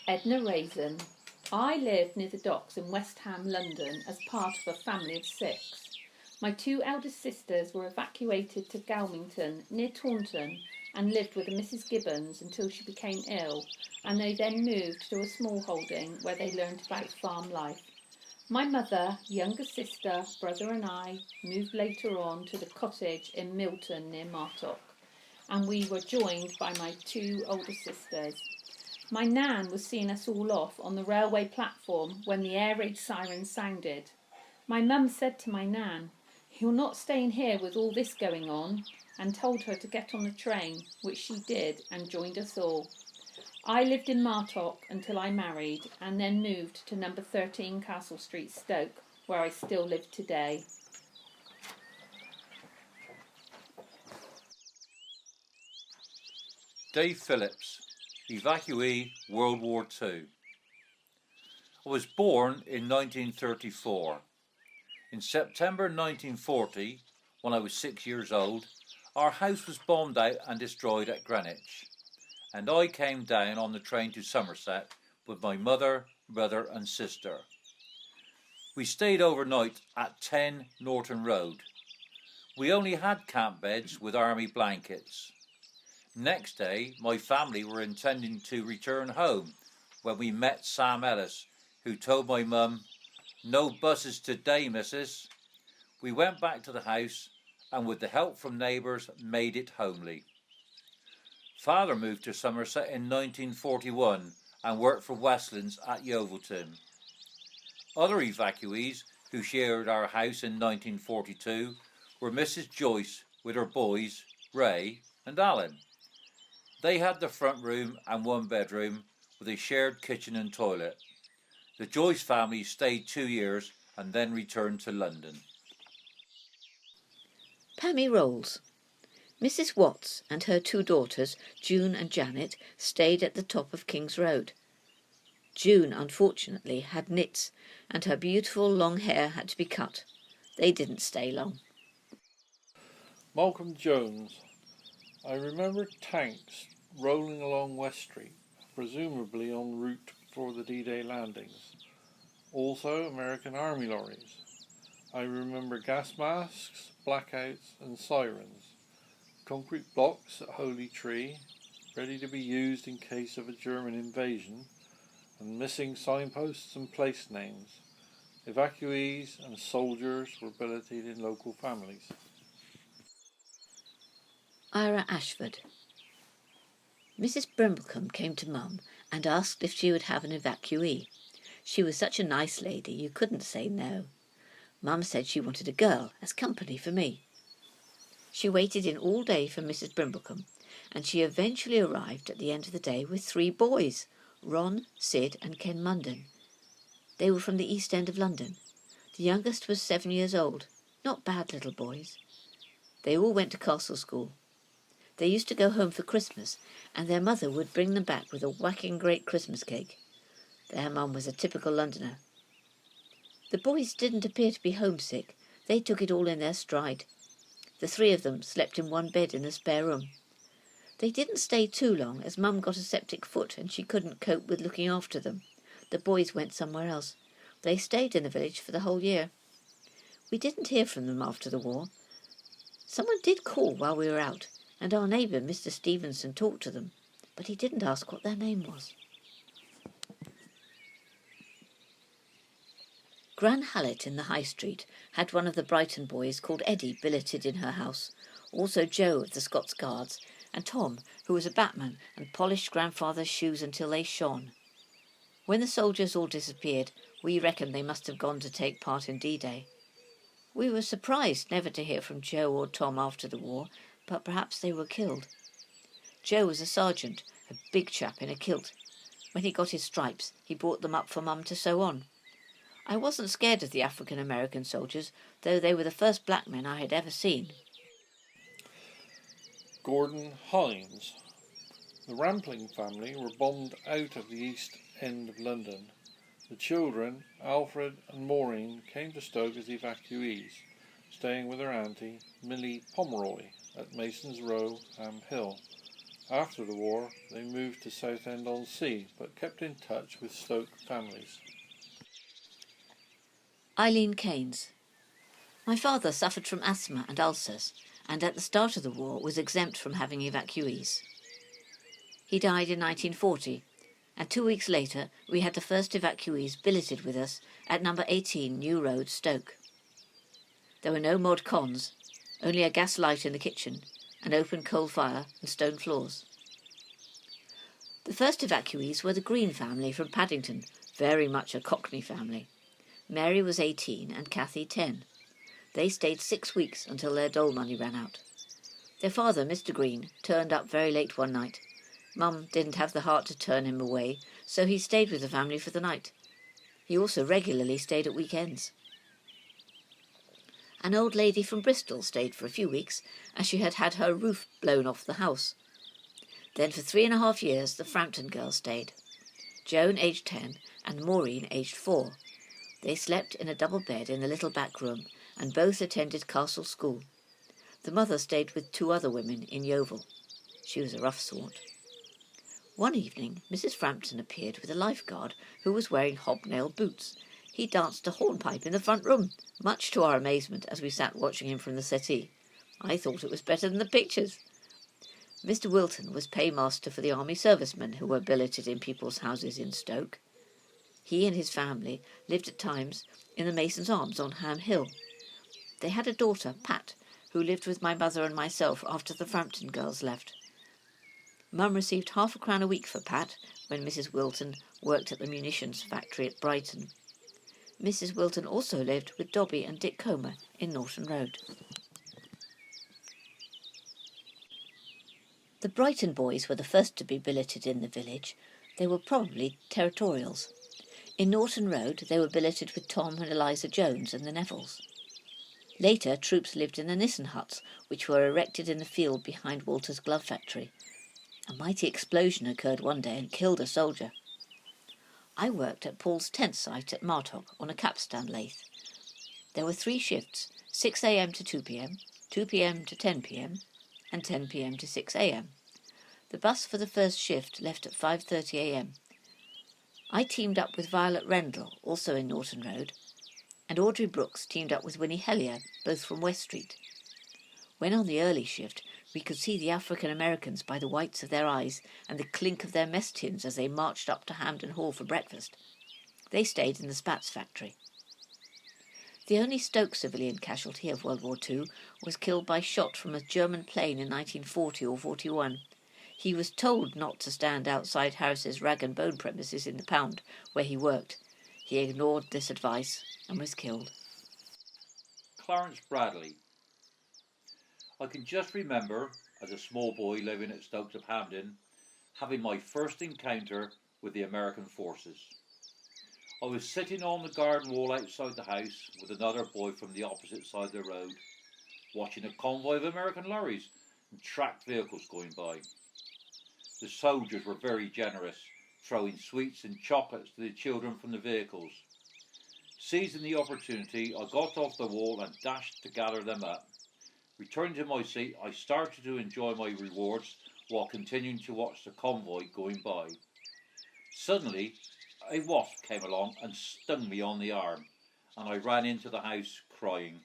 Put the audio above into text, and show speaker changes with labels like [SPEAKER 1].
[SPEAKER 1] Edna Raisin. I lived near the docks in West Ham, London, as part of a family of 6. My 2 eldest sisters were evacuated to Galmington, near Taunton, and lived with a Mrs. Gibbons until she became ill, and they then moved to a small holding where they learned about farm life. My mother, younger sister, brother and I moved later on to the cottage in Milton near Martock, and we were joined by my 2 older sisters. My nan was seeing us all off on the railway platform when the air raid siren sounded. My mum said to my nan, "You're not staying here with all this going on," and told her to get on the train, which she did and joined us all. I lived in Martock until I married and then moved to number 13 Castle Street, Stoke, where I still live today.
[SPEAKER 2] Dave Phillips, evacuee, World War II. I was born in 1934. In September 1940, when I was 6 years old, our house was bombed out and destroyed at Greenwich, and I came down on the train to Somerset with my mother, brother and sister. We stayed overnight at 10 Norton Road. We only had camp beds with army blankets. Next day, my family were intending to return home when we met Sam Ellis, who told my mum, "No buses today, missus." We went back to the house and with the help from neighbours made it homely. Father moved to Somerset in 1941 and worked for Westlands at Yeovilton. Other evacuees who shared our house in 1942 were Mrs. Joyce with her boys, Ray and Alan. They had the front room and 1 bedroom with a shared kitchen and toilet. The Joyce family stayed 2 years and then returned to London.
[SPEAKER 3] Pammy Rolls. Mrs. Watts and her 2 daughters, June and Janet, stayed at the top of King's Road. June, unfortunately, had nits, and her beautiful long hair had to be cut. They didn't stay long.
[SPEAKER 4] Malcolm Jones. I remember tanks rolling along West Street, presumably en route for the D-Day landings. Also American Army lorries. I remember gas masks, blackouts and sirens. Concrete blocks at Holy Tree, ready to be used in case of a German invasion, and missing signposts and place names. Evacuees and soldiers were billeted in local families.
[SPEAKER 3] Ira Ashford. Mrs. Brimblecombe came to Mum and asked if she would have an evacuee. She was such a nice lady you couldn't say no. Mum said she wanted a girl as company for me. She waited in all day for Mrs. Brimblecombe, and she eventually arrived at the end of the day with 3 boys, Ron, Sid and Ken Munden. They were from the East End of London. The youngest was 7 years old. Not bad little boys. They all went to Castle School. They used to go home for Christmas, and their mother would bring them back with a whacking great Christmas cake. Their mum was a typical Londoner. The boys didn't appear to be homesick. They took it all in their stride. The 3 of them slept in 1 bed in the spare room. They didn't stay too long, as Mum got a septic foot and she couldn't cope with looking after them. The boys went somewhere else. They stayed in the village for the whole year. We didn't hear from them after the war. Someone did call while we were out, and our neighbour, Mr. Stevenson, talked to them, but he didn't ask what their name was. Gran Hallett in the High Street had one of the Brighton boys called Eddie billeted in her house, also Joe of the Scots Guards, and Tom, who was a batman and polished grandfather's shoes until they shone. When the soldiers all disappeared, we reckoned they must have gone to take part in D-Day. We were surprised never to hear from Joe or Tom after the war, but perhaps they were killed. Joe was a sergeant, a big chap in a kilt. When he got his stripes, he brought them up for Mum to sew on. I wasn't scared of the African-American soldiers, though they were the first black men I had ever seen.
[SPEAKER 4] Gordon Hines. The Rampling family were bombed out of the East End of London. The children, Alfred and Maureen, came to Stoke as evacuees. staying with her auntie, Millie Pomeroy, at Mason's Row, Ham Hill. After the war, they moved to Southend-on-Sea, but kept in touch with Stoke families.
[SPEAKER 3] Eileen Keynes. My father suffered from asthma and ulcers, and at the start of the war was exempt from having evacuees. He died in 1940, and 2 weeks later we had the first evacuees billeted with us at number 18 New Road, Stoke. There were no mod cons, only a gas light in the kitchen, an open coal fire and stone floors. The first evacuees were the Green family from Paddington, very much a Cockney family. Mary was 18 and Cathy 10. They stayed 6 weeks until their dole money ran out. Their father, Mr. Green, turned up very late one night. Mum didn't have the heart to turn him away, so he stayed with the family for the night. He also regularly stayed at weekends. An old lady from Bristol stayed for a few weeks, as she had had her roof blown off the house. Then for 3.5 years the Frampton girls stayed. Joan, aged 10, and Maureen, aged 4. They slept in a double bed in the little back room, and both attended Castle School. The mother stayed with 2 other women in Yeovil. She was a rough sort. One evening Mrs. Frampton appeared with a lifeguard who was wearing hobnail boots. He danced a hornpipe in the front room, much to our amazement as we sat watching him from the settee. I thought it was better than the pictures. Mr. Wilton was paymaster for the army servicemen who were billeted in people's houses in Stoke. He and his family lived at times in the Mason's Arms on Ham Hill. They had a daughter, Pat, who lived with my mother and myself after the Frampton girls left. Mum received £0.50 a week for Pat when Mrs. Wilton worked at the munitions factory at Brighton. Mrs. Wilton also lived with Dobby and Dick Comer in Norton Road. The Brighton boys were the first to be billeted in the village. They were probably territorials. In Norton Road they were billeted with Tom and Eliza Jones and the Nevilles. Later troops lived in the Nissen huts, which were erected in the field behind Walter's glove factory. A mighty explosion occurred one day and killed a soldier. I worked at Paul's tent site at Martock on a capstan lathe. There were 3 shifts, 6 a.m. to 2 p.m, 2 p.m. to 10 p.m, and 10 p.m. to 6 a.m. The bus for the first shift left at 5:30 a.m. I teamed up with Violet Rendell, also in Norton Road, and Audrey Brooks teamed up with Winnie Hellier, both from West Street. When on the early shift, we could see the African Americans by the whites of their eyes and the clink of their mess tins as they marched up to Hamdon Hall for breakfast. They stayed in the Spats factory. The only Stoke civilian casualty of World War II was killed by shot from a German plane in 1940 or 41. He was told not to stand outside Harris's rag and bone premises in the Pound, where he worked. He ignored this advice and was killed.
[SPEAKER 2] Clarence Bradley. I can just remember, as a small boy living at Stoke of Hamdon, having my first encounter with the American forces. I was sitting on the garden wall outside the house with another boy from the opposite side of the road, watching a convoy of American lorries and tracked vehicles going by. The soldiers were very generous, throwing sweets and chocolates to the children from the vehicles. Seizing the opportunity, I got off the wall and dashed to gather them up. Returning to my seat, I started to enjoy my rewards while continuing to watch the convoy going by. Suddenly, a wasp came along and stung me on the arm, and I ran into the house crying.